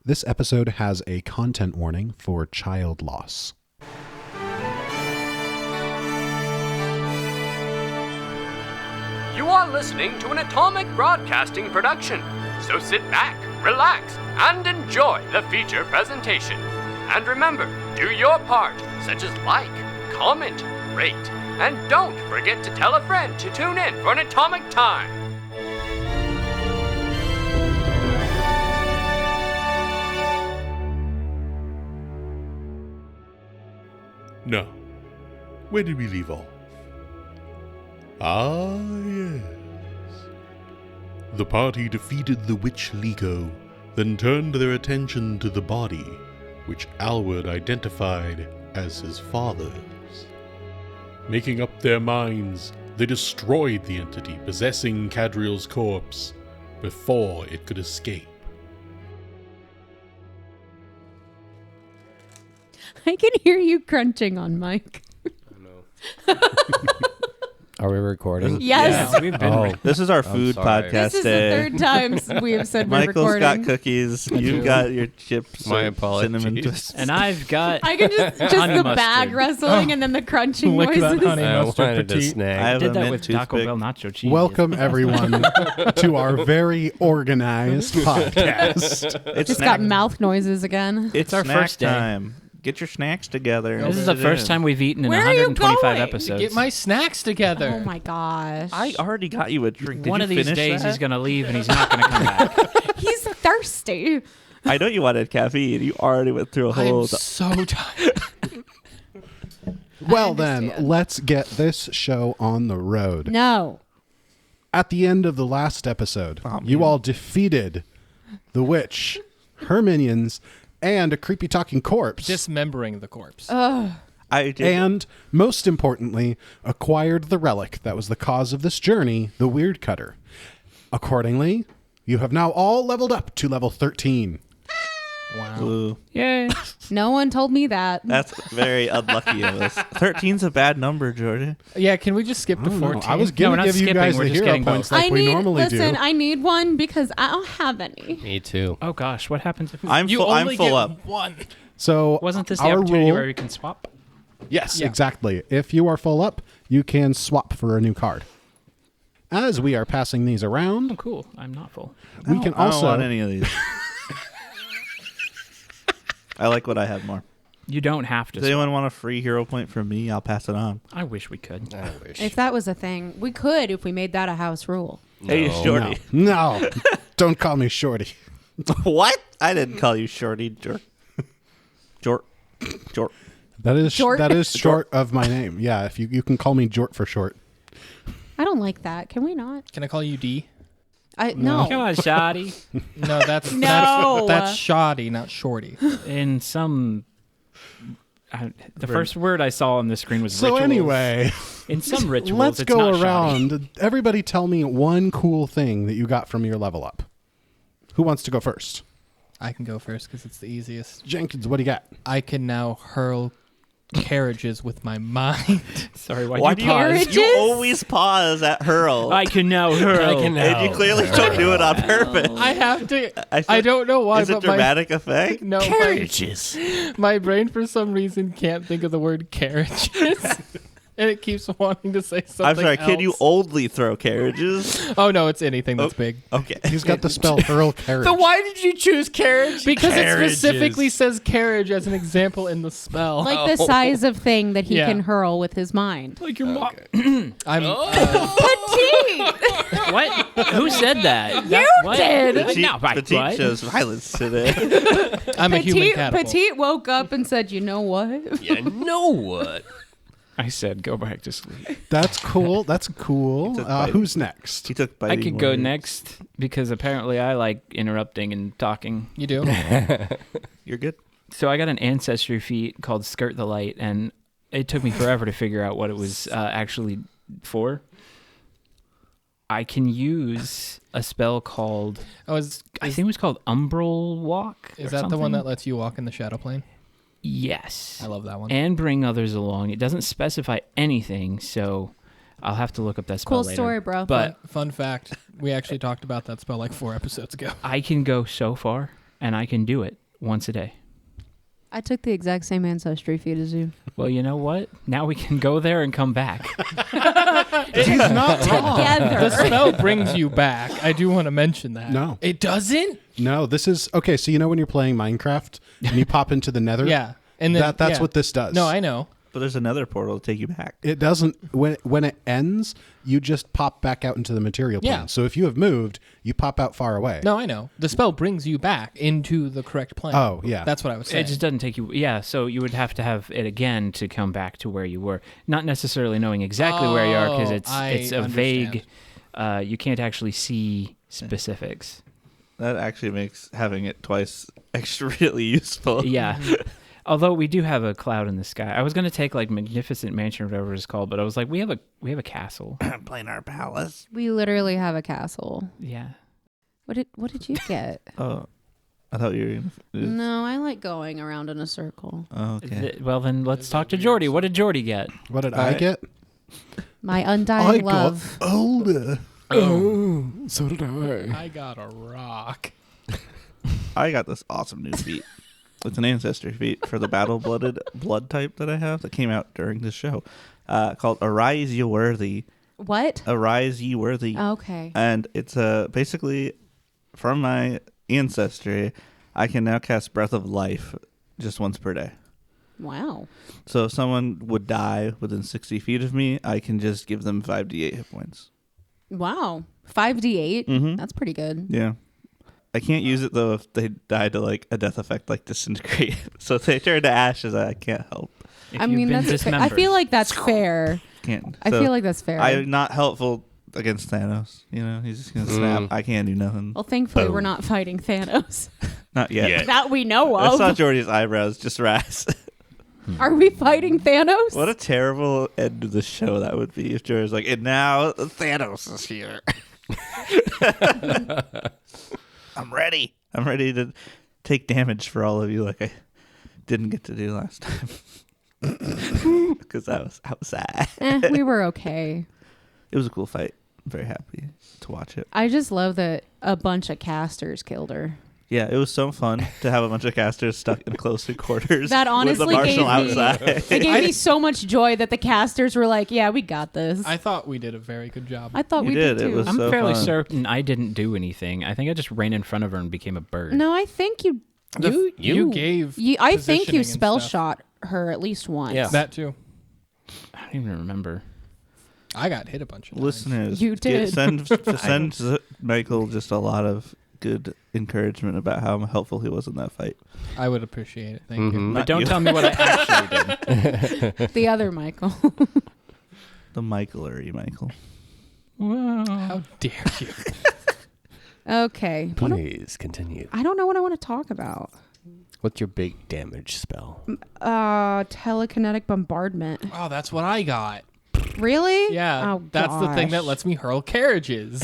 This episode has a content warning for child loss. You are listening to an Atomic Broadcasting production, so sit back, relax, and enjoy the feature presentation. And remember, do your part, such as like, comment, rate, and don't forget to tell a friend to tune in for an Atomic Time. Now, where did we leave off? Ah, yes. The party defeated the witch Liko, then turned their attention to the body, which Alward identified as his father's. Making up their minds, they destroyed the entity possessing Cadriel's corpse before it could escape. I can hear you crunching on mic. Are we recording? Yes. Yeah, we've been. Oh, This is our I'm food sorry. podcast This is day. the third time we have said we're Michael's recording. got cookies. You've got your chips. My and apologies. Cinnamon twists. And I've got I can just Honey the mustard. bag rustling and then the crunching Look at that noises. honey I mustard wanted a petite. snack. I have did a that mint with Taco toothpick. Bell nacho cheese. Welcome, everyone, to our very organized podcast. It's Just snack. got mouth noises again. It's our snack first day. time. Get your snacks together. This is the first time we've eaten in Where are you 125 going? episodes. Get my snacks together. Oh my gosh. I already got you a drink. Did One you of these finish days that? he's going to leave and he's not going to come back. He's thirsty. I know you wanted caffeine. You already went through a whole. I'm so tired. Well, then, let's get this show on the road. No. At the end of the last episode, Oh, you man. all defeated the witch, her minions, and a creepy talking corpse. Dismembering the corpse. I did. And, most importantly, acquired the relic that was the cause of this journey, the Weird Cutter. Accordingly, you have now all leveled up to level 13. Wow. Ooh, Yay. No one told me that. that's very unlucky of us. 13's a bad number, Jordan. Yeah, can we just skip to I don't know. 14? I was No, going we're to not give you skipping, guys we're the just hero getting points both. like we normally listen, do. I need one because I don't have any. Me too. Oh, gosh. What happens if I'm you full. I'm only full get up. one. So, Wasn't this the our opportunity rule, where we can swap? Yes, Yeah. exactly. If you are full up, you can swap for a new card. As we are passing these Oh, around, cool. I'm not full. we can I don't also want any of these. I like what I have more. You don't have to Does swap. anyone want a free hero point from me? I'll pass it on. I wish we could. I wish. If that was a thing, we could if we made that a house rule. Hey, No. Shorty. no, don't call me Shorty. What? I didn't call you Shorty. Jort. Jort. That is Jort? that is short of my name. Yeah, if you can call me Jort for short. I don't like that. Can we not? Can I call you D? No. Come on, Shoddy. No, that's No. that's shoddy, not shorty. In some... the first word I saw on the screen was So rituals. anyway, In some rituals, let's it's go not shoddy. around. Everybody tell me one cool thing that you got from your level up. Who wants to go first? I can go first because it's the easiest. Jenkins, what do you got? I can now hurl carriages with my mind. Sorry, Why why do you pause? Carriages? you always pause at hurl? I can now hurl. And you clearly don't do it on purpose. I have to. I I don't know why, Is it but dramatic effect? no, my brain for some reason can't think of the word carriages, and it keeps wanting to say something. I'm sorry, can you else. only throw carriages? Oh no, it's anything that's Oh. big. Okay. He's got the spell hurl carriage. why did you choose carriage? Because Carriages. it specifically says carriage as an example in the spell. Like the size of thing that he Yeah. can hurl with his mind. Like your mom. I'm Petite! What? Who said that? You what? did. Petite, No, right, Petite what? shows violence today. I'm a human Petite, catapult. Petite woke up and said, "You know what? You know what? I said go back to sleep. That's cool. That's cool. took bite. Who's next? He took I biting could go words. next because apparently I like interrupting and talking. You do? You're good. So I got an ancestry feat called Skirt the Light, and it took me forever to figure out what it was actually for. I can use a spell called, Oh, I think it was called Umbral Walk. is or that the one something. that lets you walk in the shadow plane? Yes. I love that one. And bring others along. It doesn't specify anything, so I'll have to look up that spell Cool later. story, bro. But Fun fact, we actually talked about that spell like 4 episodes ago. I can go so far. and I can do it once a day. I took the exact same ancestry feat as you. Well, you know what? Now we can go there and come back. He's not wrong. The spell brings you back. I do want to mention that. No. It doesn't? No, this is okay. So you know when you're playing Minecraft and you pop into the Nether, Yeah. And then, that's yeah. what this does. No, I know. But there's another portal to take you back. It doesn't. When it ends, you just pop back out into the material plane. Yeah. So if you have moved, you pop out far away. No, I know. The spell brings you back into the correct plane. Oh, yeah. That's what I was saying. It just doesn't take you. Yeah, so you would have to have it again to come back to where you were. Not necessarily knowing exactly where you are because it's I a vague. understand. You can't actually see specifics. That actually makes having it twice extra really useful. Yeah. Although we do have a cloud in the sky. I was going to take like Magnificent Mansion or whatever it's called, but I was like, we have a castle. I'm playing our palace. We literally have a castle. Yeah. What did you get? Oh, I thought you were going to... No, I like going around in a circle. Oh, okay. Well, then let's talk to Jordy. What did Jordy get? What did I Alright. get? My undying love. got older. Oh, so did I. I got a rock. I got this awesome new feat. It's an ancestry feat for the battle-blooded blood type that I have that came out during this show called Arise Ye Worthy. What? Arise Ye Worthy. Okay. And it's basically from my ancestry, I can now cast Breath of Life just once per day. Wow. So if someone would die within 60 feet of me, I can just give them 5d8 hit points. Wow. 5d8. Mhm. That's pretty good. Yeah. I can't use it though if they die to like a death effect like disintegrate. So if they turn to ashes, I can't help. If I you've mean, been that's fair. I dismembered. feel like that's fair. Can't. I So feel like that's fair. I'm not helpful against Thanos. You know, he's just gonna snap. I can't do nothing. Well, thankfully, we're Boom. not fighting Thanos. Not yet. Yeah. That we know I saw of. Jordy's eyebrows just rise. Are we fighting Thanos? What a terrible end to the show that would be if Jordy's like, and now Thanos is here. I'm ready. I'm ready to take damage for all of you like I didn't get to do last time. Because I was sad. We were okay. It was a cool fight. I'm very happy to watch it. I just love that a bunch of casters killed her. Yeah, it was so fun to have a bunch of casters stuck in close quarters. That honestly with the marshal gave me- outside. It gave me so much joy that the casters were like, "Yeah, we got this." I thought we did a very good job. I thought You we did. did It too. was I'm so fairly fun. certain I didn't do anything. I think I just ran in front of her and became a bird. No, I think you. You gave. I think you positioning and spell stuff. shot her at least once. Yeah. That too. I don't even remember. I got hit a bunch of times. Listeners, You did. send Michael just a lot of good encouragement about how helpful he was in that fight. I would appreciate it. Thank you. But Not don't you. tell me what I actually did. The other Michael. The Michaelery Michael. How dare you? Okay. Please continue. I don't know what I want to talk about. What's your big damage spell? Telekinetic bombardment. Oh, that's what I got. Really? Yeah, Oh, that's the thing that gosh. lets me hurl carriages.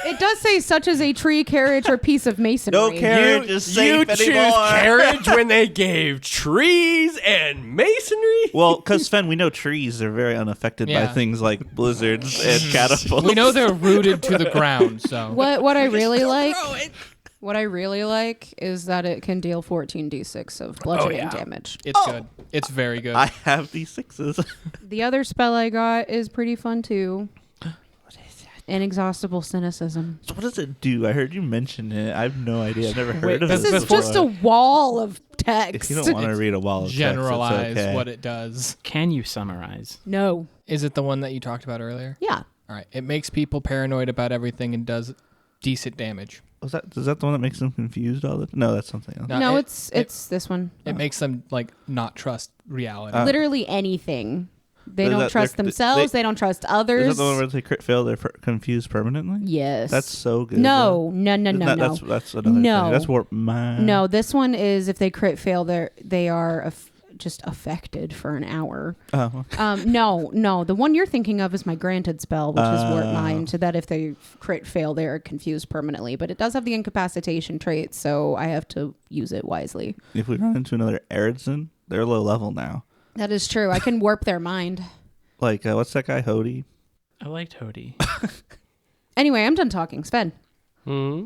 It does say such as a tree, carriage, or piece of masonry. No carriage is You safe choose anymore. carriage when they gave trees and masonry? Well, because Sven, we know trees are very unaffected by Yeah. things like blizzards and catapults. We know they're rooted to the ground, so What I really like. What I really like is that it can deal 14d6 of bludgeoning damage. it's good. It's very good. I have these sixes. The other spell I got is pretty fun too. Inexhaustible cynicism. So what does it do? I heard you mention it. I have no idea. I've never heard of This this is before. just a wall of If text. you don't want to read a wall of text, it's Generalize okay. what it does. Can you summarize? No. Is it the one that you talked about earlier? Yeah. All right. It makes people paranoid about everything and does decent damage. Is that the one that makes them confused all the time? No, that's something else. No, No, it- it's this one. It makes them like not trust reality. Literally anything. They Is don't that- trust they- themselves. They don't trust Is others. that the one where they crit fail? They're confused permanently. Yes. That's so good. No, no, no, Isn't no, that- no. That's another No. thing. That's warp mind. No, this one is if they crit fail, they are just affected for an hour. Oh. No. The one you're thinking of is my granted spell, which is Warp Oh. Mind, so that if they crit fail, they are confused permanently. But it does have the incapacitation trait, so I have to use it wisely. If we run into another Erickson, they're low level now. That is true. I can warp their mind. Like, what's that guy, Hody? I liked Hody. Anyway, I'm done talking. Sven, Hmm.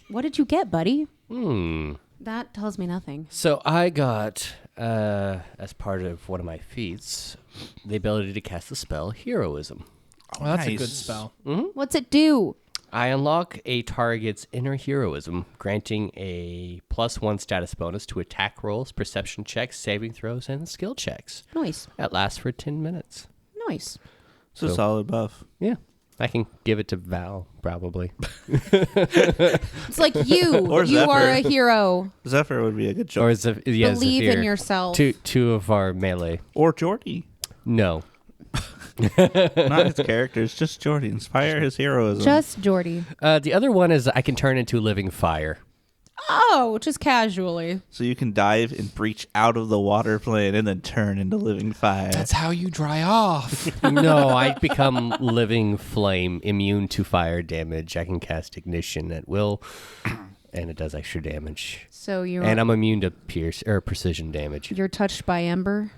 what did you get, buddy? Hmm. That tells me nothing. So I got, as part of one of my feats, the ability to cast the spell Heroism. Well, that's a good Nice. spell. What's it do? I unlock a target's inner heroism, granting a +1 status bonus to attack rolls, perception checks, saving throws, and skill checks. Nice. That lasts for 10 minutes. Nice. It's a So- solid buff. Yeah. I can give it to Val, probably. It's like you. Or You are a Zephyr. hero. Zephyr would be a good Or choice. Believe in yourself. Two of our melee. Or Jordy. No. Not his characters, just Jordy. Inspire his heroism. Just Jordy. The other one is I can turn into living fire. Oh, just casually. So you can dive and breach out of the water plane and then turn into living fire. That's how you dry off. No, I become living flame, immune to fire damage. I can cast ignition at will, and it does extra damage. So you're And I'm immune to precision damage. you're touched by Ember.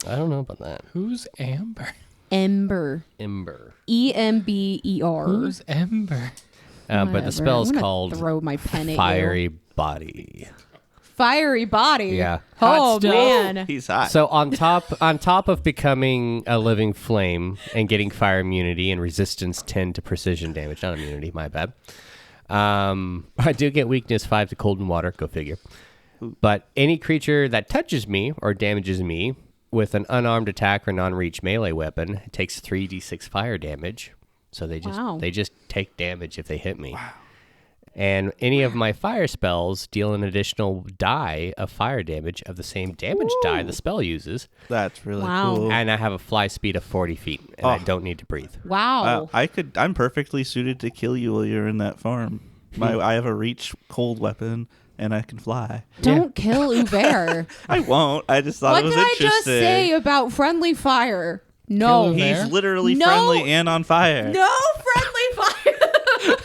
I don't know about that. Who's Amber? Ember. Ember. EMBER. Who's Ember? But Whatever. the spell's I'm gonna called throw my pen at Fiery you. Body. Fiery body. Yeah. Oh Hot stuff. man. He's hot. So on top of becoming a living flame and getting fire immunity and resistance 10 to precision damage, not immunity, my bad. I do get weakness 5 to cold and water, go figure. But any creature that touches me or damages me with an unarmed attack or non-reach melee weapon takes 3d6 fire damage. So they just take damage if they hit me. Wow. And any of my fire spells deal an additional die of fire damage of the same damage die the spell uses. That's really Wow. cool. And I have a fly speed of 40 feet, and I don't need to breathe. Wow. I'm perfectly suited to kill you while you're in that farm. I have a reach cold weapon and I can fly. Don't kill Uber. I won't. I just thought What it was did I interesting. just say about friendly fire? No. Kill He's There? literally No. friendly and on fire. No friendly fire.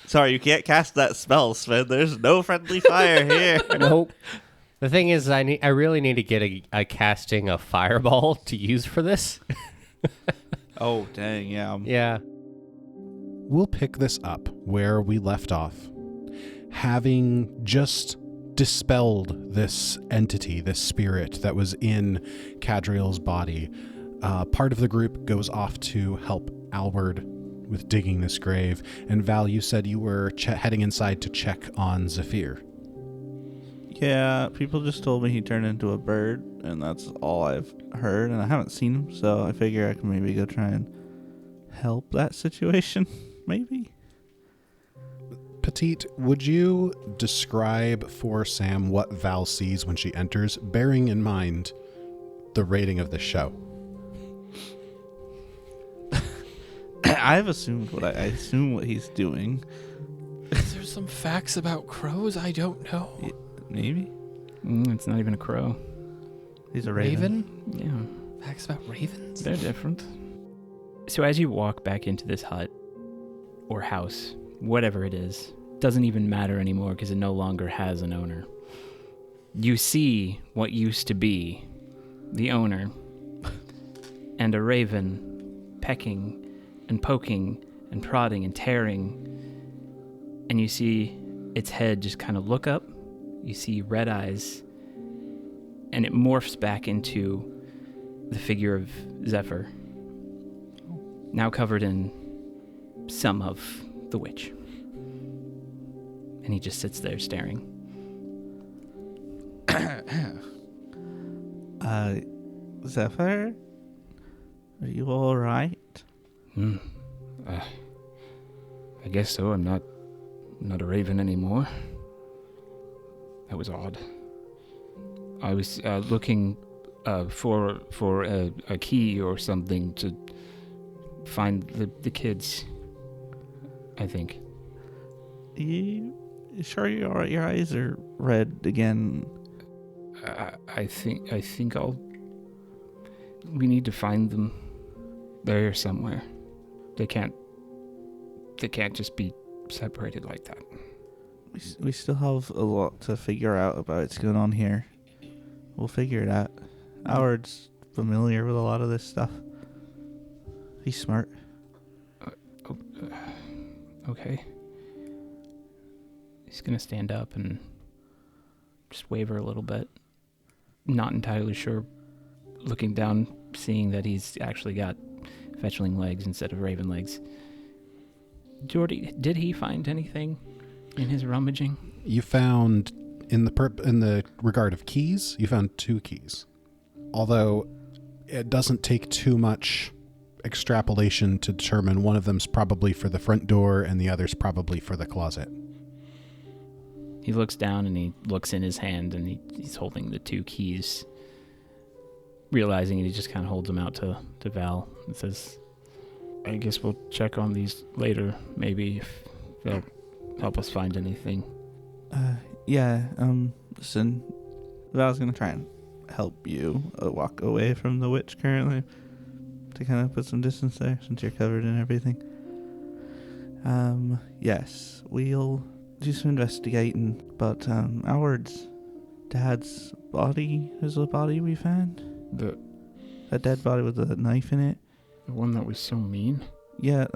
Sorry, you can't cast that spell, Sven. There's no friendly fire here. Nope. The thing is, I really need to get a casting of fireball to use for this. Oh, dang, yeah. Yeah. We'll pick this up where we left off. Having just dispelled this entity, this spirit that was in Cadriel's body, part of the group goes off to help Albert with digging this grave. And Val, you said you were heading inside to check on Zephyr. Yeah, people just told me he turned into a bird, and that's all I've heard, and I haven't seen him, so I figure I can maybe go try and help that situation, maybe? Petite, would you describe for Sam what Val sees when she enters, bearing in mind the rating of the show? I've assumed what I assume what he's doing. Is there some facts about crows I don't know? Maybe? It's not even a crow. He's a raven. Yeah, Facts about ravens? they're different. So as you walk back into this hut or house, whatever it is, doesn't even matter anymore because it no longer has an owner. You see what used to be the owner and a raven pecking and poking and prodding and tearing, and you see its head just kind of look up. You see red eyes, and it morphs back into the figure of Zephyr, now covered in some of the witch. And he just sits there staring. Zephyr? Are you alright? I guess so. I'm not a raven anymore. That was odd. I was looking for a key or something to find the kids, I think. You sure you're alright? Your eyes are red again. I think we need to find them. They're here somewhere. They can't just be separated like that. We still have a lot to figure out about what's going on here. We'll figure it out. Howard's familiar with a lot of this stuff. He's smart. Okay. He's going to stand up and just waver a little bit. Not entirely sure. Looking down, seeing that he's actually got fetchling legs instead of raven legs. Jordy, did he find anything in his rummaging? You found, in the regard of keys, you found 2 keys. Although it doesn't take too much extrapolation to determine one of them's probably for the front door and the other's probably for the closet. He looks down and he looks in his hand and he's holding the 2 keys. Realizing it, he just kind of holds them out to Val and says, I guess we'll check on these later, maybe if they'll help us find anything. Listen, Val's gonna try and help you walk away from the witch currently to kind of put some distance there since you're covered in everything. Yes, we'll do some investigating, but Howard's dad's body is a body we found. A dead body with a knife in it. The one that was so mean? Yeah,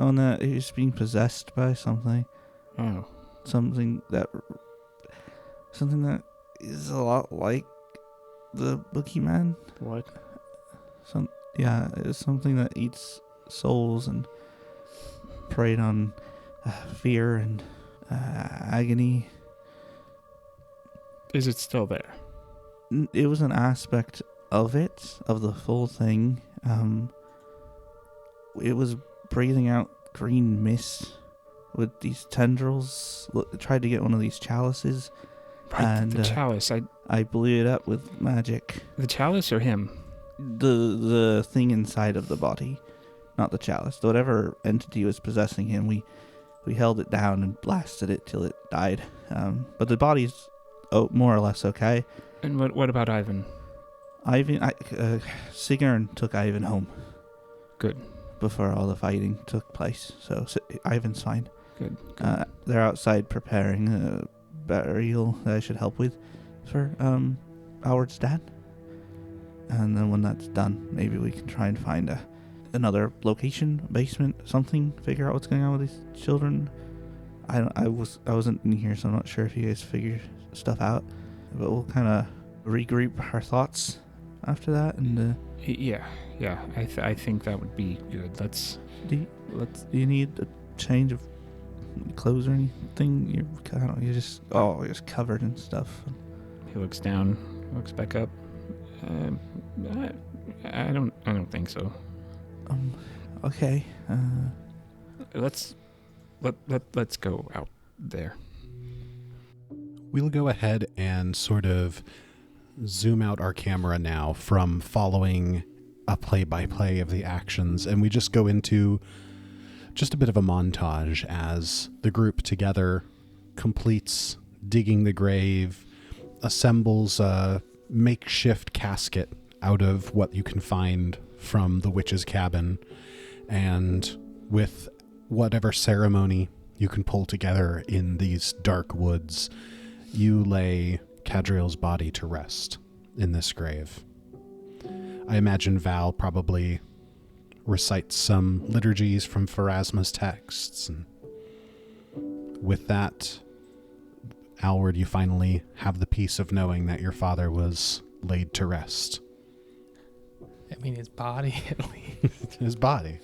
he was being possessed by something. Oh. Something that is a lot like the boogeyman. What? It's something that eats souls and preyed on fear and agony. Is it still there? It was an aspect of it, of the full thing. It was breathing out green mist with these tendrils. Tried to get one of these chalices. Right, and the chalice. I blew it up with magic. The chalice or him? The thing inside of the body, not the chalice. Whatever entity was possessing him, we held it down and blasted it till it died. But the body's more or less okay. And what about Ivan? Sigarn took Ivan home. Good. Before all the fighting took place, so Ivan's fine. Good. They're outside preparing a burial that I should help with for Howard's dad. And then when that's done, maybe we can try and find another location, basement, something. Figure out what's going on with these children. I wasn't in here, so I'm not sure if you guys figured stuff out. But we'll kind of regroup our thoughts after that. And yeah. I think that would be good. Do you need a change of clothes or anything? You're just covered in stuff. He looks down, looks back up. I don't think so. Okay. Let's go out there. We'll go ahead and sort of zoom out our camera now from following a play-by-play of the actions, and we just go into just a bit of a montage as the group together completes digging the grave, assembles a makeshift casket out of what you can find from the witch's cabin, and with whatever ceremony you can pull together in these dark woods, you lay Cadriel's body to rest in this grave. I imagine Val probably recites some liturgies from Pharasma's texts, and with that, Alward, you finally have the peace of knowing that your father was laid to rest. I mean, his body, at least. His body.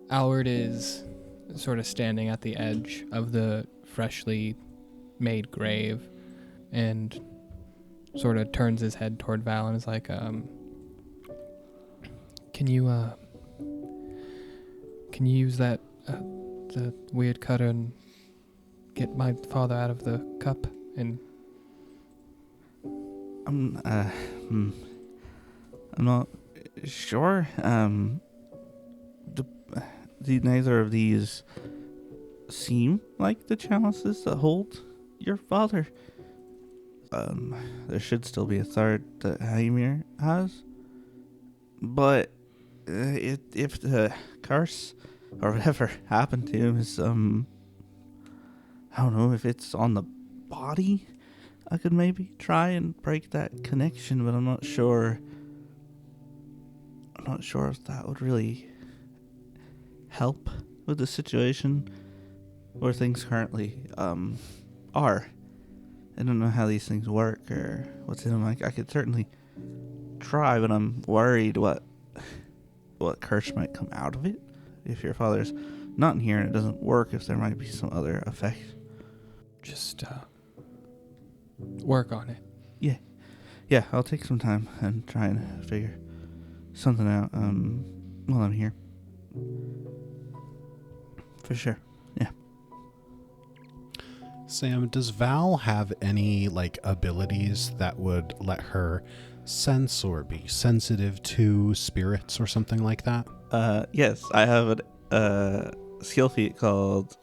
Alward is sort of standing at the edge of the freshly made grave and sort of turns his head toward Val and is like, can you use that the weird cutter and get my father out of the cup? And I'm not sure. Neither of these seem like the chalices that hold your father. There should still be a third that Haimir has. But if the curse or whatever happened to him is, I don't know, if it's on the body, I could maybe try and break that connection, but I'm not sure if that would really help with the situation. where things currently are. I don't know how these things work or what's in them. I could certainly try, but I'm worried what curse might come out of it. If your father's not in here and it doesn't work, if there might be some other effect. Just work on it. Yeah, I'll take some time and try and figure something out while I'm here. For sure. Yeah. Sam, does Val have any abilities that would let her sense or be sensitive to spirits or something like that? Yes, I have a skill feat called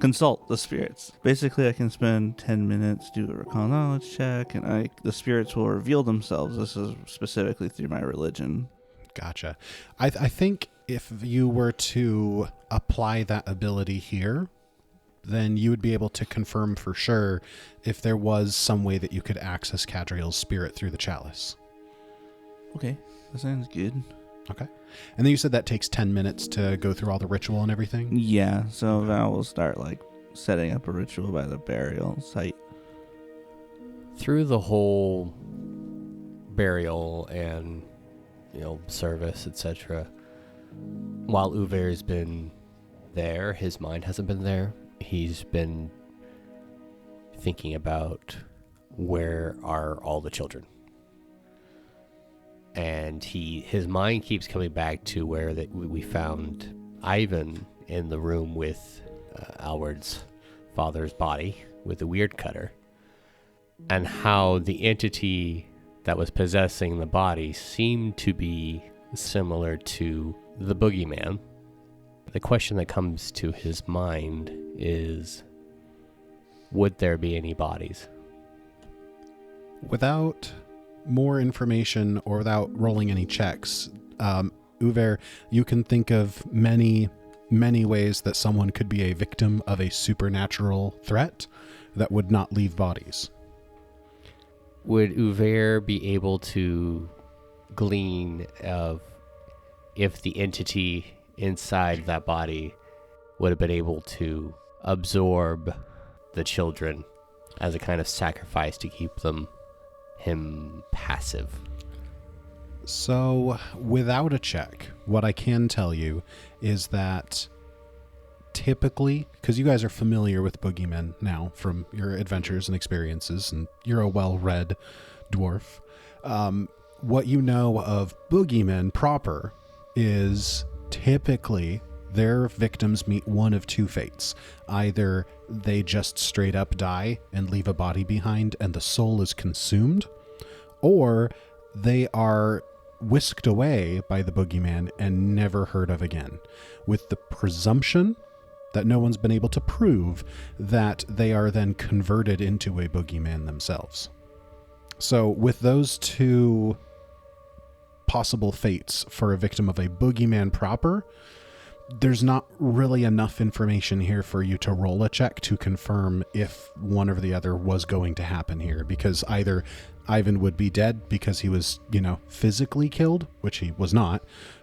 Consult the Spirits. Basically, I can spend 10 minutes, do a recall knowledge check, and the spirits will reveal themselves. This is specifically through my religion. Gotcha. I think if you were to apply that ability here, then you would be able to confirm for sure if there was some way that you could access Cadriel's spirit through the chalice. Okay, that sounds good. Okay. And then you said that takes 10 minutes to go through all the ritual and everything? Yeah, so Val will start setting up a ritual by the burial site. Through the whole burial and, service, etc., while Uver's been there, his mind hasn't been there. He's been thinking about where are all the children. And his mind keeps coming back to where we found Ivan in the room with Alward's father's body with the weird cutter, and how the entity that was possessing the body seemed to be similar to the boogeyman. The question that comes to his mind is, would there be any bodies? Without more information or without rolling any checks, Uver, you can think of many, many ways that someone could be a victim of a supernatural threat that would not leave bodies. Would Uver be able to glean of if the entity inside that body would have been able to absorb the children as a kind of sacrifice to keep him passive? So, without a check, what I can tell you is that typically, because you guys are familiar with boogeymen now from your adventures and experiences, and you're a well-read dwarf, what you know of boogeymen proper is typically their victims meet one of two fates. Either they just straight up die and leave a body behind and the soul is consumed, or they are whisked away by the boogeyman and never heard of again, with the presumption that no one's been able to prove that they are then converted into a boogeyman themselves. So with those two possible fates for a victim of a boogeyman proper, there's not really enough information here for you to roll a check to confirm if one or the other was going to happen here, because either Ivan would be dead because he was, physically killed, which he was not,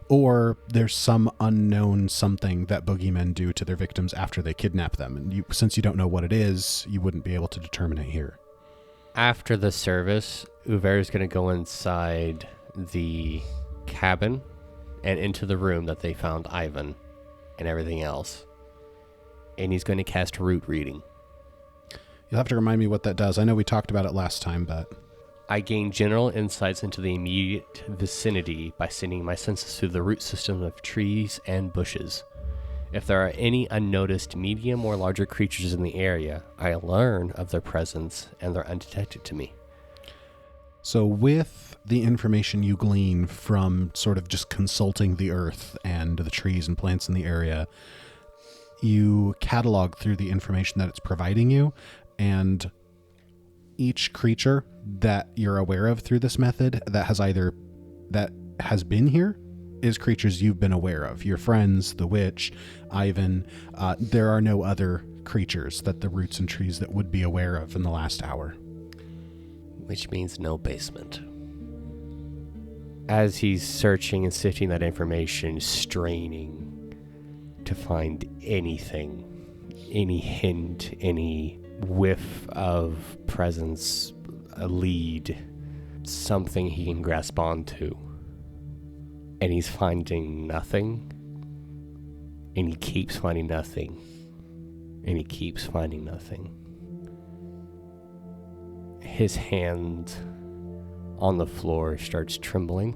or there's some unknown something that boogeymen do to their victims after they kidnap them. And since you don't know what it is, you wouldn't be able to determine it here. After the service, Uver is going to go inside the cabin and into the room that they found Ivan and everything else. And he's going to cast root reading. You'll have to remind me what that does. I know we talked about it last time, but... I gain general insights into the immediate vicinity by sending my senses through the root system of trees and bushes. If there are any unnoticed medium or larger creatures in the area, I learn of their presence and they're undetected to me. So with the information you glean from sort of just consulting the earth and the trees and plants in the area, you catalog through the information that it's providing you, and each creature that you're aware of through this method that has been here is creatures you've been aware of. Your friends, the witch, Ivan. There are no other creatures that the roots and trees that would be aware of in the last hour. Which means no basement. As he's searching and sifting that information, straining to find anything, any hint, any whiff of presence, a lead, something he can grasp onto. And he's finding nothing. And he keeps finding nothing. And he keeps finding nothing. His hand on the floor starts trembling.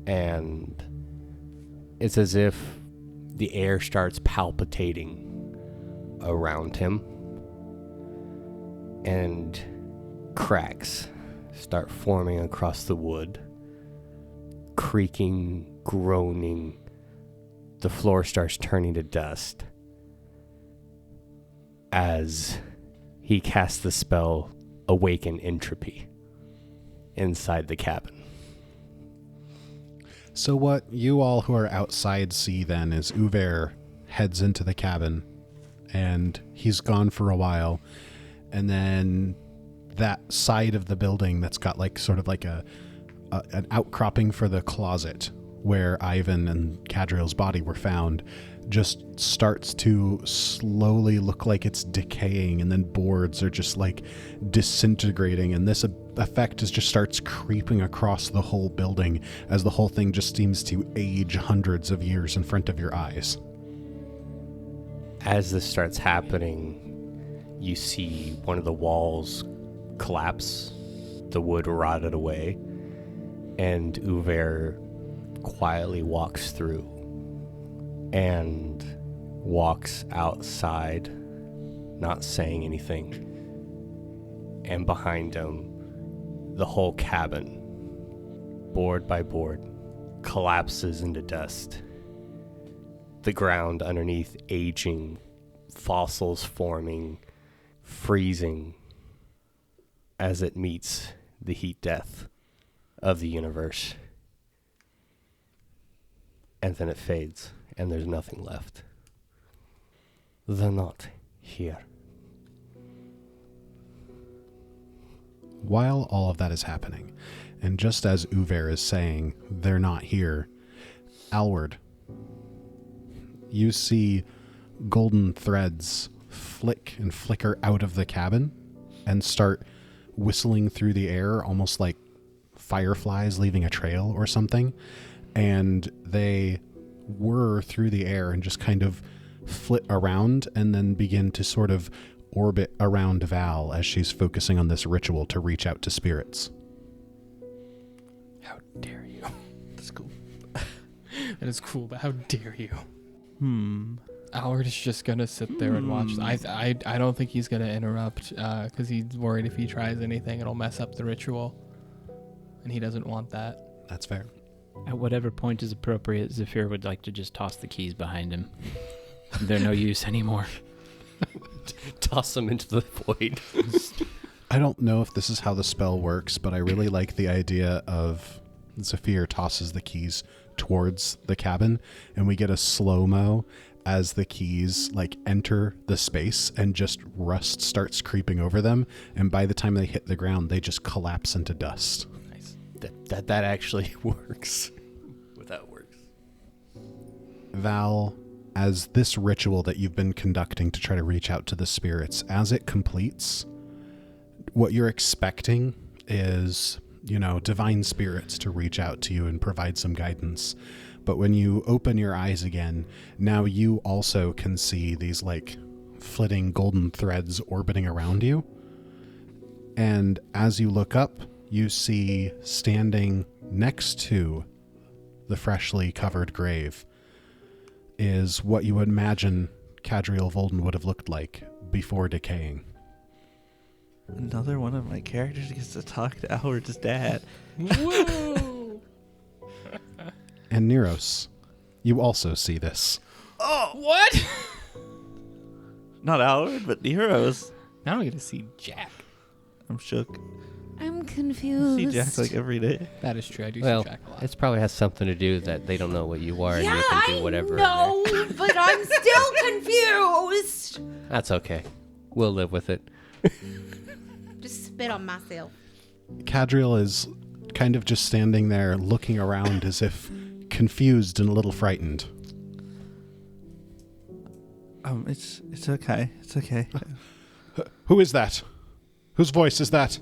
And it's as if the air starts palpitating around him. And cracks start forming across the wood. Creaking, groaning. The floor starts turning to dust as he casts the spell Awaken Entropy inside the cabin. So what you all who are outside see then is Uver heads into the cabin, and he's gone for a while, and then that side of the building that's got like sort of like an outcropping for the closet where Ivan and Cadriel's body were found just starts to slowly look like it's decaying, and then boards are just like disintegrating, and this effect just starts creeping across the whole building as the whole thing just seems to age hundreds of years in front of your eyes. As this starts happening, you see one of the walls collapse, the wood rotted away, and Uver quietly walks through and walks outside, not saying anything. And behind him, the whole cabin, board by board, collapses into dust. The ground underneath aging, fossils forming, freezing as it meets the heat death of the universe. And then it fades, and there's nothing left. They're not here. While all of that is happening, and just as Uver is saying, they're not here, Alward, you see golden threads flick and flicker out of the cabin and start whistling through the air, almost like fireflies leaving a trail or something. And they whir through the air and just kind of flit around and then begin to sort of orbit around Val as she's focusing on this ritual to reach out to spirits. How dare you? That's cool. That is cool, but how dare you? Alward is just gonna sit there and watch. I don't think he's gonna interrupt because he's worried if he tries anything, it'll mess up the ritual, and he doesn't want that. That's fair. At whatever point is appropriate, Zephyr would like to just toss the keys behind him. They're no use anymore. Toss them into the void. I don't know if this is how the spell works, but I really like the idea of Zephyr tosses the keys towards the cabin, and we get a slow-mo as the keys like enter the space and just rust starts creeping over them, and by the time they hit the ground, they just collapse into dust. Nice. That actually works. That works. Val, as this ritual that you've been conducting to try to reach out to the spirits, as it completes, what you're expecting is, divine spirits to reach out to you and provide some guidance. But when you open your eyes again, now you also can see these like flitting golden threads orbiting around you. And as you look up, you see standing next to the freshly covered grave is what you would imagine Cadriel Volden would have looked like before decaying. Another one of my characters gets to talk to Alward's dad. Woo! And Neros, you also see this. Oh! What? Not Alward, but Neros. Now I get to see Jack. I'm shook. I'm I confused. see Jack like every day. That is true. I do Well, see Jack a lot. it probably has something to do that they don't know what you are, and you can do whatever. No, but I'm still confused. That's okay. We'll live with it. Just spit on myself. Cadriel is kind of just standing there looking around as if confused and a little frightened. It's okay. It's okay. Who is that? Whose voice is that?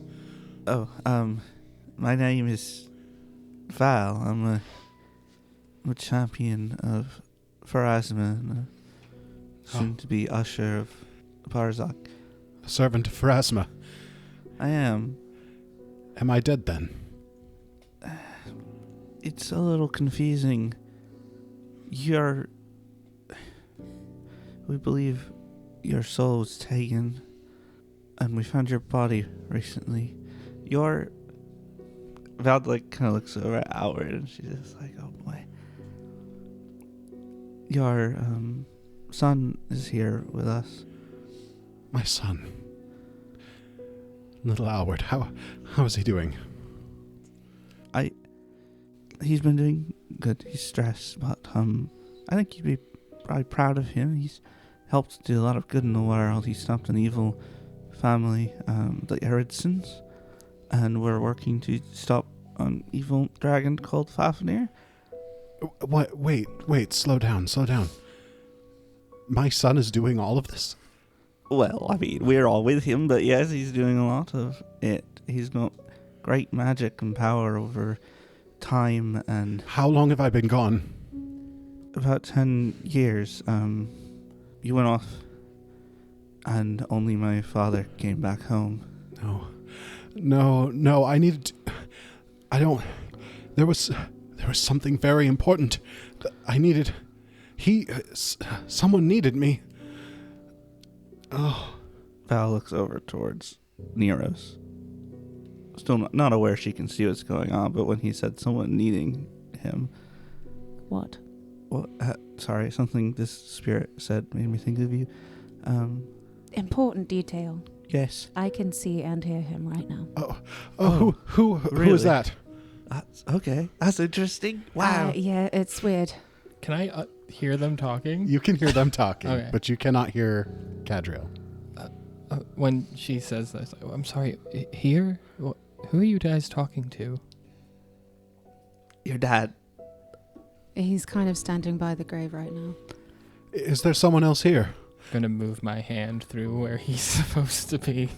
Oh, my name is Val. I'm a champion of Pharasma and soon to be usher of Barzak. A servant of Pharasma. I am. Am I dead then? It's a little confusing. We believe your soul was taken, and we found your body recently. Val kind of looks over at Outward, and she's just like, oh boy. Your son is here with us. My son. Little Albert, how is he doing? He's been doing good. He's stressed, but I think you'd be probably proud of him. He's helped do a lot of good in the world. He stopped an evil family, the Eridsons, and we're working to stop an evil dragon called Fafnir. What? Wait, slow down. My son is doing all of this? Well, I mean, we're all with him, but yes, he's doing a lot of it. He's got great magic and power over time. And how long have I been gone? About 10 years. You went off, and only my father came back home. No, I needed to, I don't, there was something very important. Someone needed me. Oh. Val looks over towards Neros. Still not aware she can see what's going on, but when he said someone needing him... What? Sorry, something this spirit said made me think of you. Important detail. Yes. I can see and hear him right now. Who really? is that? Okay, that's interesting. Wow. Yeah, it's weird. Can I hear them talking? You can hear them talking, Okay. but you cannot hear Cadriel. When she says this, I'm sorry, here? Who are you guys talking to? Your dad. He's kind of standing by the grave right now. Is there someone else here? I'm gonna move my hand through where he's supposed to be.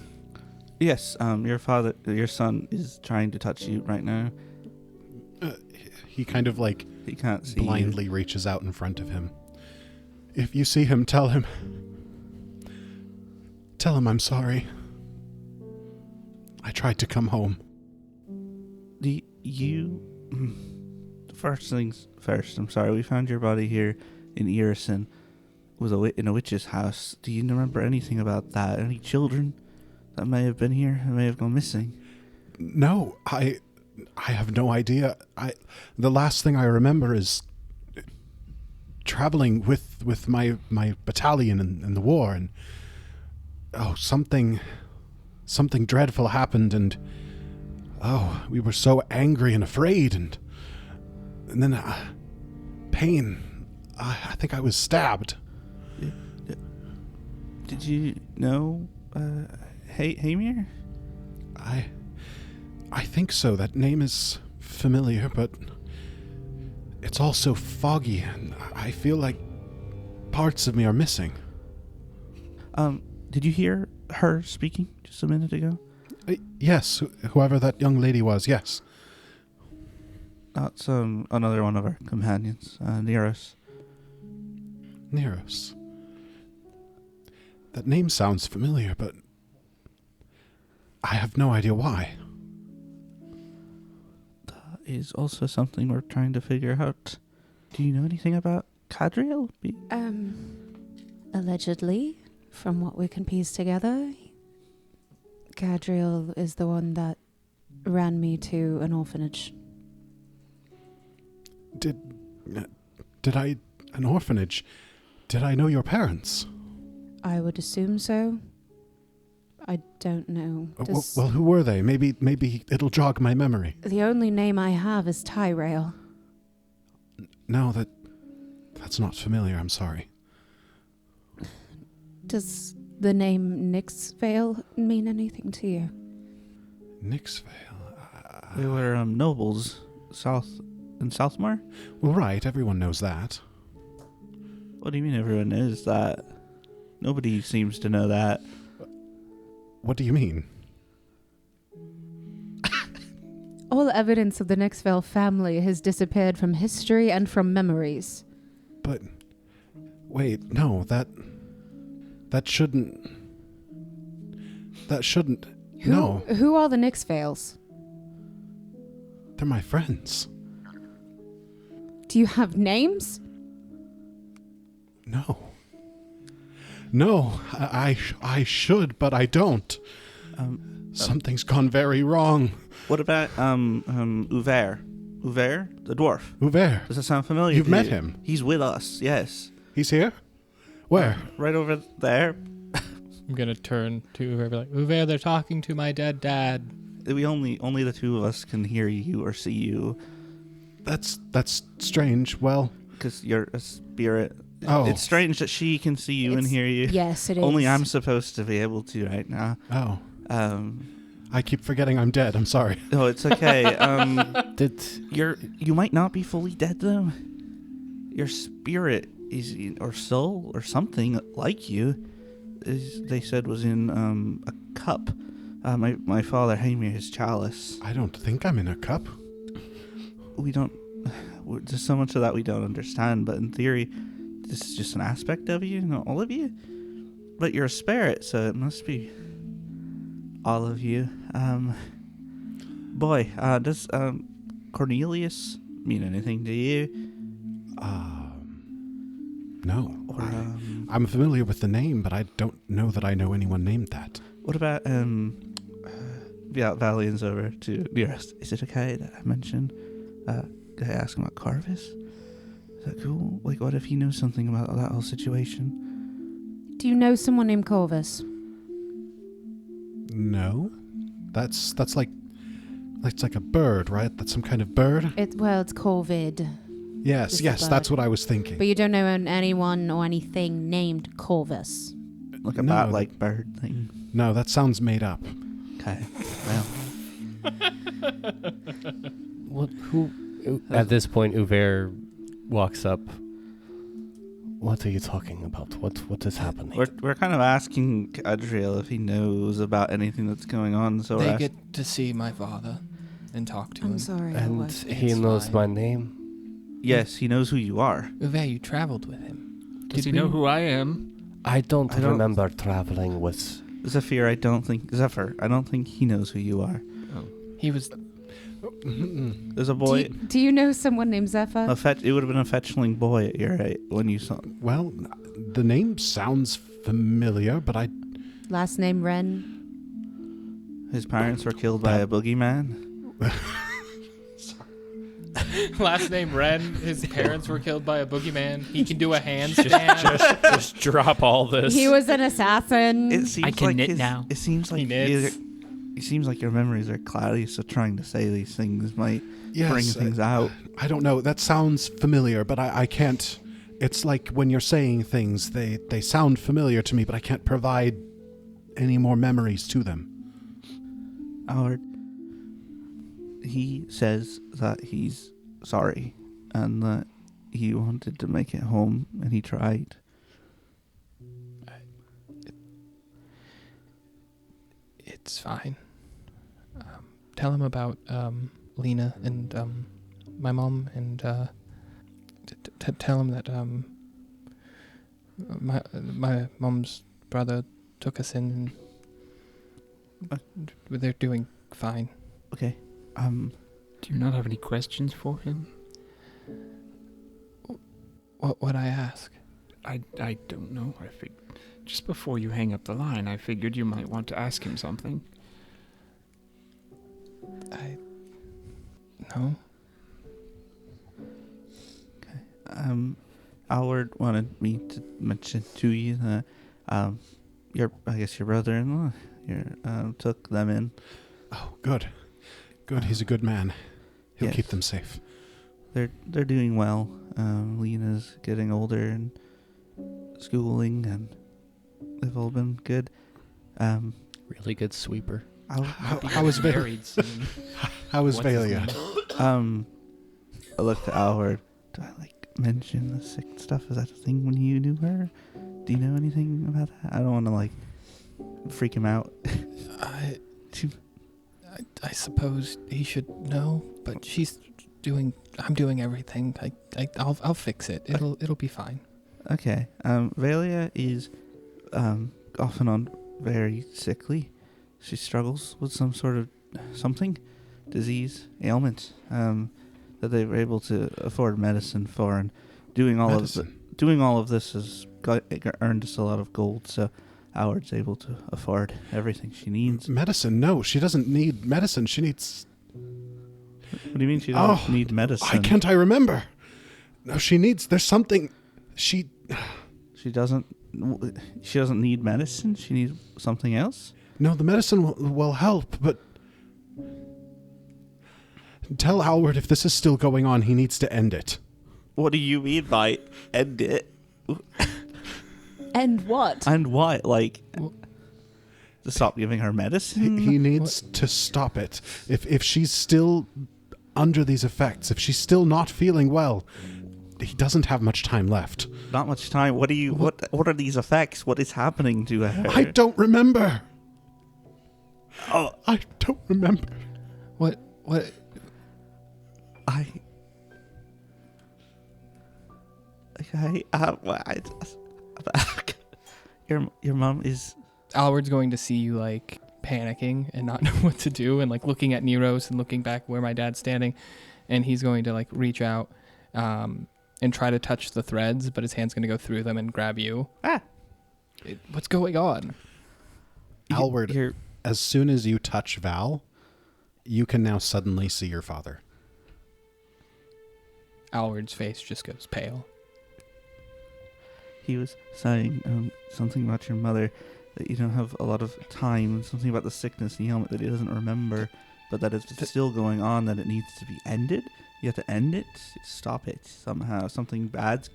Yes, your son is trying to touch you right now. He kind of he can't see blindly you. reaches out in front of him. If you see him, tell him I'm sorry. I tried to come home. First things first, I'm sorry, we found your body here in Irison in a witch's house. Do you remember anything about that? Any children that may have been here and may have gone missing? No, I have no idea. The last thing I remember is traveling with my battalion in the war, and something dreadful happened, and we were so angry and afraid, and then pain. I think I was stabbed. Did you know Hamir? I think so. That name is familiar, but it's all so foggy, and I feel like parts of me are missing. Did you hear her speaking just a minute ago? Yes, whoever that young lady was, yes. That's another one of our companions, Neros. Neros. That name sounds familiar, but I have no idea why. That is also something we're trying to figure out. Do you know anything about Cadriel? Allegedly, from what we can piece together, Cadriel is the one that ran me to an orphanage. An orphanage? Did I know your parents? I would assume so. I don't know. Well, who were they? Maybe it'll jog my memory. The only name I have is Tyrell. No, that's not familiar. I'm sorry. Does the name Nixvale mean anything to you? Nixvale? We were nobles in Southmore? Well, right. Everyone knows that. What do you mean everyone knows that? Nobody seems to know that. What do you mean? All evidence of the Nixvale family has disappeared from history and from memories. But wait, no, that shouldn't. That shouldn't. No, Who are the Nixvales? they're my friends. Do you have names? No. No, I should, but I don't. Something's gone very wrong. What about Uver? Uver, the dwarf. Uver, Does that sound familiar? You've to met you? him? He's with us. Yes. he's here? Where? Right over there. I'm gonna turn to Uver and be like, Uver, they're talking to my dead dad. We only the two of us can hear you or see you That's strange. Well, because you're a spirit. Oh. It's strange that she can see you and It's- hear you. Yes, it is. Only I'm supposed to be able to right now. oh, Um, I keep forgetting I'm dead. I'm sorry. no, it's okay. Did You might not be fully dead though. Your spirit is or soul or something like you. They said was in a cup. My father handed me his chalice. I don't think I'm in a cup. We don't. There's so much of that we don't understand. But in theory, this is just an aspect of you, not all of you. But you're a spirit, so it must be all of you. Does Cornelius mean anything to you? No. Or I'm familiar with the name, but I don't know that I know anyone named that. what about Valian's over to nearest? Is it okay that I mention? Could I ask him about Carvis? Is that cool? Like, what if he knows something about that whole situation? Do you know someone named Corvus? No. That's like a bird, right? That's some kind of bird? It's COVID. Yes, It's a yes, bird. that's what I was thinking. But you don't know anyone or anything named Corvus. Like a No, bat-like bird thing. No, that sounds made up. Okay. Well, At this point, Uver walks up. What are you talking about? What is happening? we're kind of asking Adriel if he knows about anything that's going on. So They get to see my father and talk to him. I'm sorry. And Howard. he It's knows fine. my name. yes, he knows who you are. Uver, you traveled with him. Does Did he know we- who I am? I don't I don't- remember traveling with. Zephyr, I don't think he knows who you are. He was. There's a boy. Do you know someone named Zephyr? It would have been a fetchling boy at your age when you saw. Well, the name sounds familiar, but I Last name Ren. His parents were killed by a boogeyman. Last name Ren. His parents were killed by a boogeyman. He can do a handstand. Just drop all this. He was an assassin. It seems I can like knit his- now. It seems like He knits. it seems like your memories are cloudy, so trying to say these things might bring yes, things out. I don't know. That sounds familiar, but I can't. It's like when you're saying things, they sound familiar to me, but I can't provide any more memories to them. Howard, he says that he's sorry and that he wanted to make it home and he tried. It's fine. Tell him about Lena and my mom, and tell him that my mom's brother took us in, and they're doing fine. Okay. Do you not have any questions for him? What would I ask? I don't know. Just before you hang up the line, I figured you might want to ask him something. No. Howard wanted me to mention to you that your brother-in-law took them in. Oh, good. Good. He's a good man. He'll Yes. keep them safe. They're doing well. Lena's getting older and schooling, and they've all been good. Really good sweeper. How was Valia? Married soon. How was What's his Valia? name? I looked at Howard. Do I mention the sick stuff? Is that a thing when you knew her? Do you know anything about that? I don't want to like freak him out. I suppose he should know, but I'm doing everything. I'll fix it. It'll be fine. Okay. Valia is off and on very sickly. She struggles with some sort of disease, ailment that they were able to afford medicine for, and doing all of this has earned us a lot of gold. So Howard's able to afford everything she needs. Medicine? No, she doesn't need medicine. She needs... What do you mean she doesn't need medicine? I remember. No, she needs... There's something... She doesn't need medicine? She needs something else? No, the medicine will help, but... Tell Howard if this is still going on, he needs to end it. What do you mean by end it? And what? And what? Like, to stop giving her medicine? He needs to stop it. If she's still under these effects, if she's still not feeling well, he doesn't have much time left. Not much time. What are these effects? What is happening to her? I don't remember. Oh, I don't remember. What? Your mom is... Alward's going to see you like panicking and not know what to do, and like looking at Neros and looking back where my dad's standing, and he's going to like reach out and try to touch the threads, but his hand's going to go through them and grab you. What's going on? Alward, as soon as you touch Val, you can now suddenly see your father. Alward's face just goes pale. He was saying something about your mother, that you don't have a lot of time, something about the sickness in the helmet that he doesn't remember, but that it's still going on, that it needs to be ended. You have to end it, stop it somehow. Something bad's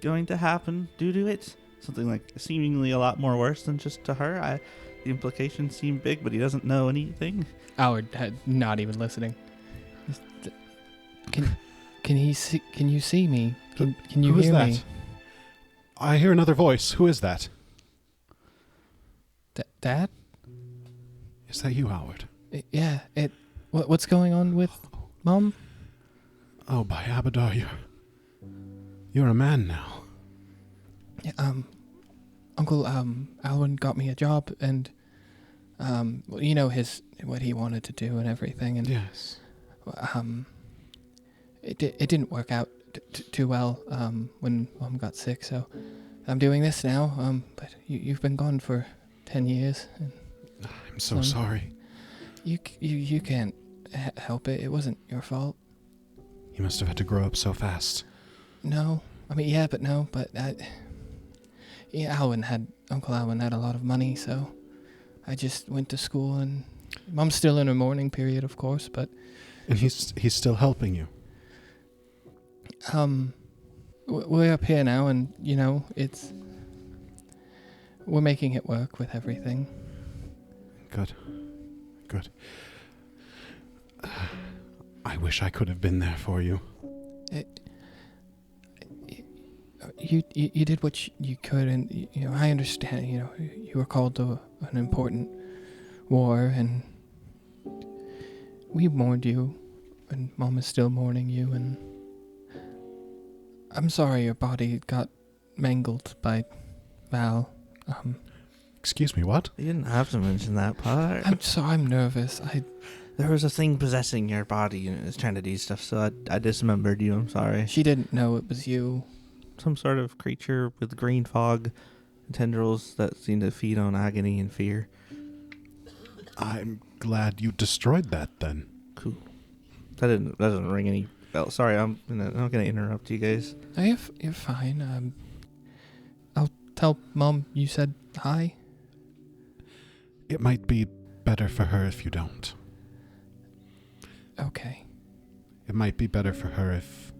going to happen due to it. Something like seemingly a lot more worse than just to her. The implications seem big, but he doesn't know anything. Alward not even listening. Can you see me? Can you Who hear is that? me? I hear another voice. Who is that? Dad? Is that you, Howard? Yeah. What's going on with Mom? Oh, by Abadar, you're a man now. Yeah, Uncle Alwyn got me a job, and well, you know what he wanted to do and everything, and yes, it didn't work out too well when Mom got sick, so I'm doing this now. But you've been gone for 10 years. And I'm so sorry. You can't help it. It wasn't your fault. You must have had to grow up so fast. No, I mean yeah, but no, but Uncle Alwyn had a lot of money, so I just went to school, and Mom's still in her mourning period, of course, but... And he's still helping you? We're up here now, and, you know, we're making it work with everything. Good. I wish I could have been there for you. You did what you could, and you know I understand. You know you were called to an important war, and we mourned you, and Mom is still mourning you. And I'm sorry your body got mangled by Val. Excuse me, what? You didn't have to mention that part. I'm nervous. There was a thing possessing your body, and it was trying to do stuff. So I dismembered you. I'm sorry. She didn't know it was you. Some sort of creature with green fog and tendrils that seem to feed on agony and fear. I'm glad you destroyed that then. Cool. That doesn't ring any bell. Sorry, I'm not gonna interrupt you guys. You're fine. I'll tell Mom you said hi. It might be better for her if you don't. Okay. It might be better for her if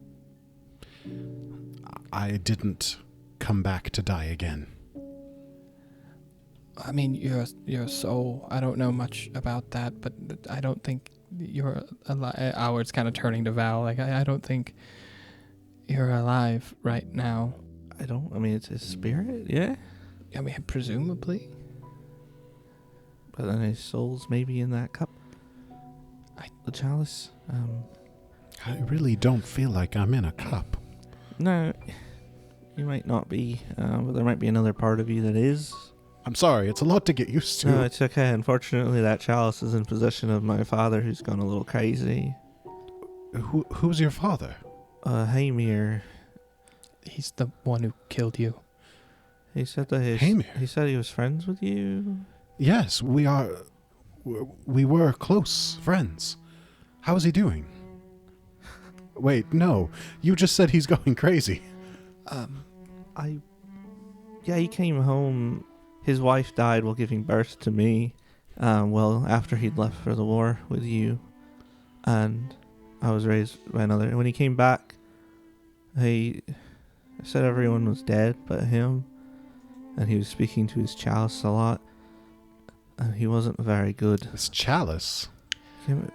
I didn't come back to die again. I mean, you're a soul. I don't know much about that, but I don't think you're alive. Howard's kind of turning to Val. Like, I don't think you're alive right now. I mean, it's his spirit, yeah? I mean, presumably. But then his soul's maybe in that cup. The chalice. I really don't feel like I'm in a cup. No, you might not be, but there might be another part of you that is. I'm sorry, it's a lot to get used to. No, it's okay. Unfortunately, that chalice is in possession of my father, who's gone a little crazy. Who's your father? Hamir. He's the one who killed you. He said that Hamir? He said he was friends with you. Yes, we were close friends. How is he doing? Wait, no. You just said he's going crazy. Yeah, he came home. His wife died while giving birth to me. After he'd left for the war with you. And I was raised by another. And when he came back, he said everyone was dead but him. And he was speaking to his chalice a lot. And he wasn't very good. This chalice?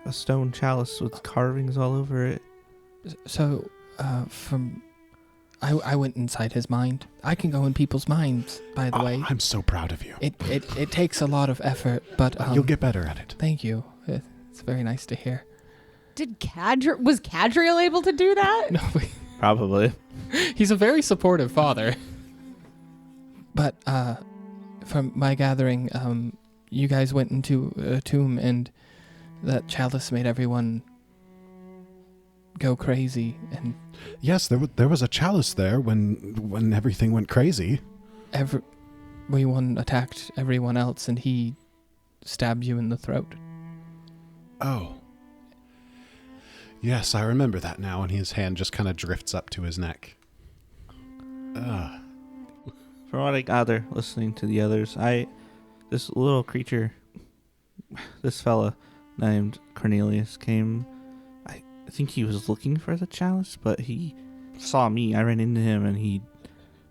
A stone chalice with carvings all over it. So, I went inside his mind. I can go in people's minds, by the way. I'm so proud of you. It takes a lot of effort, but You'll get better at it. Thank you. It's very nice to hear. Was Cadriel able to do that? No, Probably. he's a very supportive father. But from my gathering, you guys went into a tomb, and that chalice made everyone go crazy. And yes, there was a chalice there when everything went crazy. Everyone attacked everyone else, and he stabbed you in the throat. Oh. Yes, I remember that now, and his hand just kind of drifts up to his neck. From what I gather, listening to the others, this little creature, this fella named Cornelius came. I think he was looking for the chalice, but he saw me. I ran into him, and he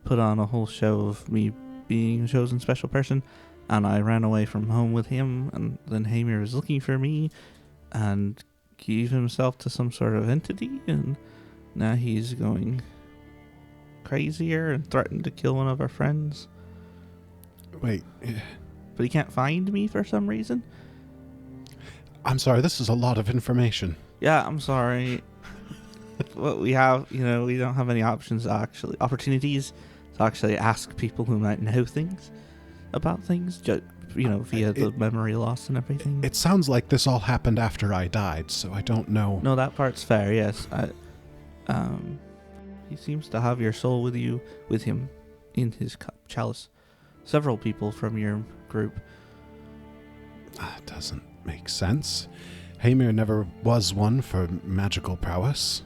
put on a whole show of me being a chosen special person, and I ran away from home with him, and then Hamir was looking for me, and gave himself to some sort of entity, and now he's going crazier and threatened to kill one of our friends. Wait. But he can't find me for some reason. I'm sorry, this is a lot of information. Yeah, I'm sorry. What we have, we don't have any opportunities to actually ask people who might know things about things, via the memory loss and everything. It sounds like this all happened after I died, so I don't know. No, that part's fair, yes. He seems to have your soul with him in his chalice. Several people from your group. That doesn't make sense. Hamir never was one for magical prowess.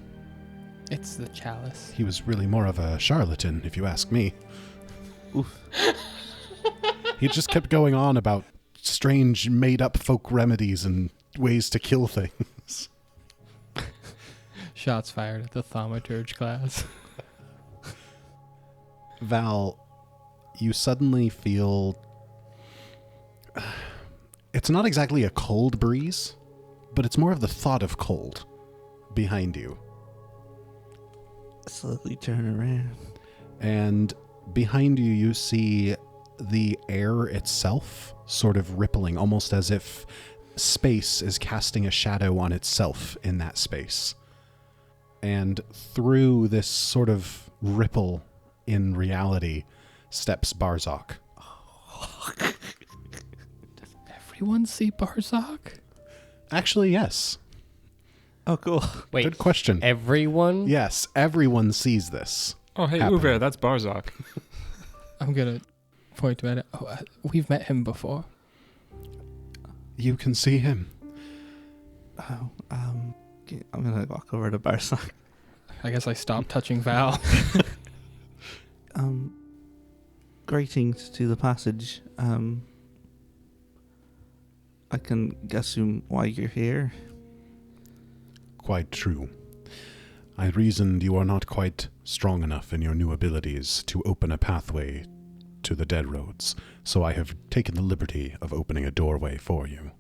It's the chalice. He was really more of a charlatan, if you ask me. Oof. He just kept going on about strange made-up folk remedies and ways to kill things. Shots fired at the thaumaturge class. Val, you suddenly feel... It's not exactly a cold breeze, but it's more of the thought of cold behind you. Slowly turn around. And behind you, you see the air itself sort of rippling, almost as if space is casting a shadow on itself in that space. And through this sort of ripple in reality steps Barzok. Does everyone see Barzok? Actually, yes. Oh, cool. Wait, Good question. everyone? Yes, everyone sees this. Oh, hey, happening. Uber, that's Barzok. I'm gonna point to it. Oh, we've met him before. You can see him. Oh, I'm gonna walk over to Barzok. I guess I stopped touching Val. Greetings to the passage. I can assume why you're here. Quite true. I reasoned you are not quite strong enough in your new abilities to open a pathway to the Dead Roads, so I have taken the liberty of opening a doorway for you.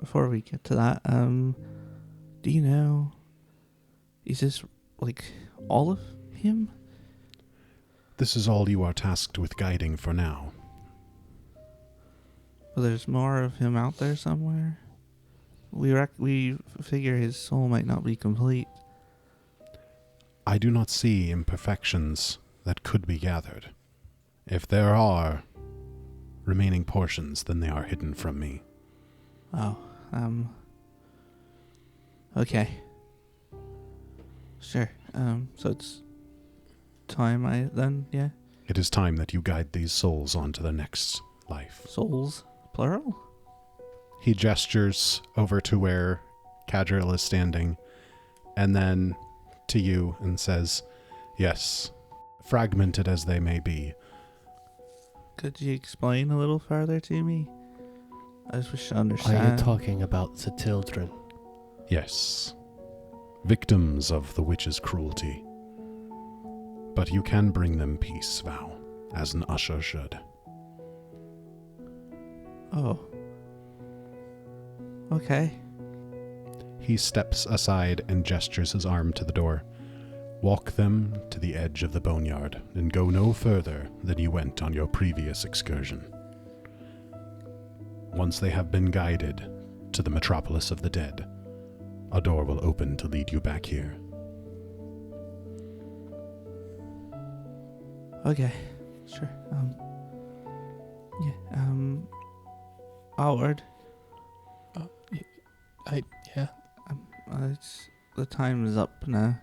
Before we get to that, do you know Is this like all of him? This is all you are tasked with guiding for now. Well, there's more of him out there somewhere. We figure his soul might not be complete. I do not see imperfections that could be gathered. If there are remaining portions, then they are hidden from me. Oh, okay. Sure. So it's time yeah? It is time that you guide these souls on to the next life. Souls, plural? He gestures over to where Cadriel is standing, and then to you and says, yes, fragmented as they may be. Could you explain a little further to me? I just wish to Are understand. you talking about the children? Yes, victims of the witch's cruelty. But you can bring them peace, Val, as an usher should. Oh. Okay. He steps aside and gestures his arm to the door. Walk them to the edge of the boneyard, and go no further than you went on your previous excursion. Once they have been guided to the metropolis of the dead, a door will open to lead you back here. Okay. Sure. Howard. Yeah. It's the time is up now.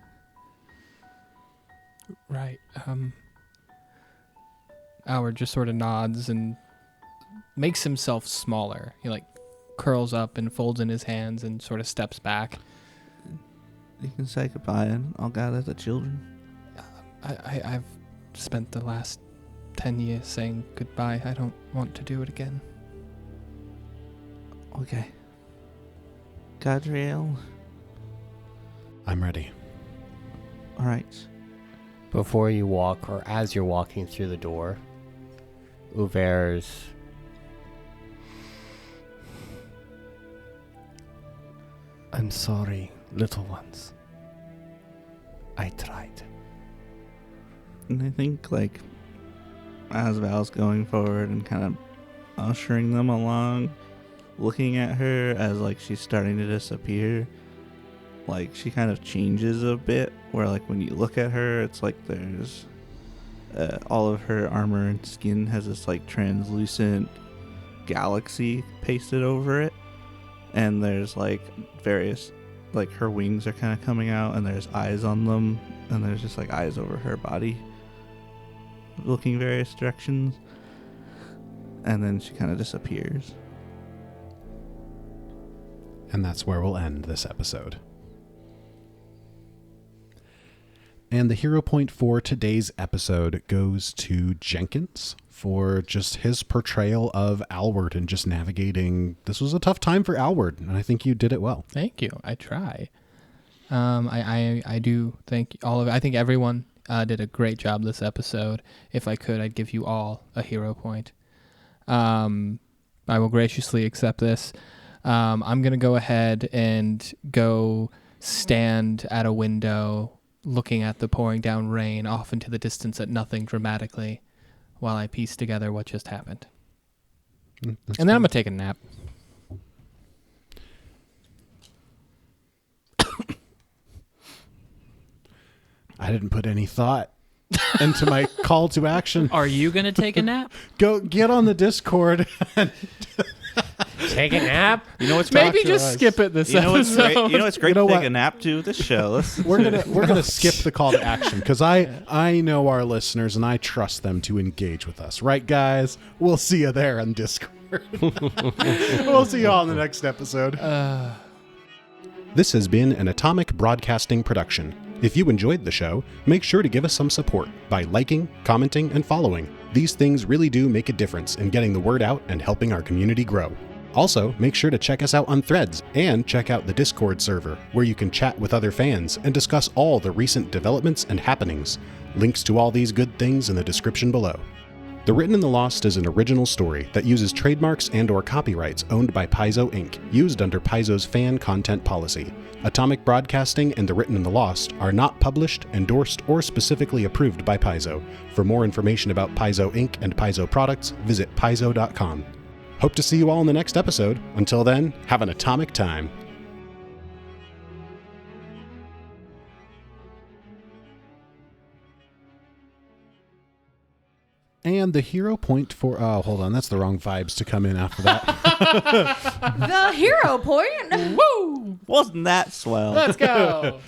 Right. Howard just sort of nods and makes himself smaller. He like curls up and folds in his hands and sort of steps back. You can say goodbye and I'll gather the children. I've spent the last 10 years saying goodbye. I don't want to do it again. Okay. Cadriel. I'm ready. All right. Before you walk, or as you're walking through the door, Uver's I'm sorry, little ones. I tried. And I think, like, as Val's going forward and kind of ushering them along, looking at her as, like, she's starting to disappear, like, she kind of changes a bit, where, like, when you look at her, it's like there's all of her armor and skin has this, like, translucent galaxy pasted over it, and there's, like, various, like, her wings are kind of coming out, and there's eyes on them, and there's just, like, eyes over her body looking various directions, and then she kind of disappears. And that's where we'll end this episode. And the hero point for today's episode goes to Jenkins for just his portrayal of Alward and just navigating. This was a tough time for Alward, and I think you did it well. Thank you. I try. I do think all of it. I think everyone did a great job this episode. If I could, I'd give you all a hero point. I will graciously accept this. I'm going to go ahead and go stand at a window looking at the pouring down rain off into the distance at nothing dramatically while I piece together what just happened. And then I'm going to take a nap. I didn't put any thought into my call to action. Are you going to take a nap? Go get on the Discord. Take a nap? You know what's Maybe just skip it this episode. You know what's great You know to take what? a nap to? This show. We're gonna skip the call to action because I know our listeners and I trust them to engage with us, right, guys? We'll see you there on Discord. We'll see you all in the next episode. This has been an Atomic Broadcasting production. If you enjoyed the show, make sure to give us some support by liking, commenting, and following. These things really do make a difference in getting the word out and helping our community grow. Also, make sure to check us out on Threads and check out the Discord server, where you can chat with other fans and discuss all the recent developments and happenings. Links to all these good things in the description below. The Written in the Lost is an original story that uses trademarks and/or copyrights owned by Paizo Inc., used under Paizo's fan content policy. Atomic Broadcasting and The Written in the Lost are not published, endorsed, or specifically approved by Paizo. For more information about Paizo Inc. and Paizo products, visit paizo.com. Hope to see you all in the next episode. Until then, have an atomic time. And the hero point for... Oh, hold on. That's the wrong vibes to come in after that. The hero point. Woo! Wasn't that swell? Let's go.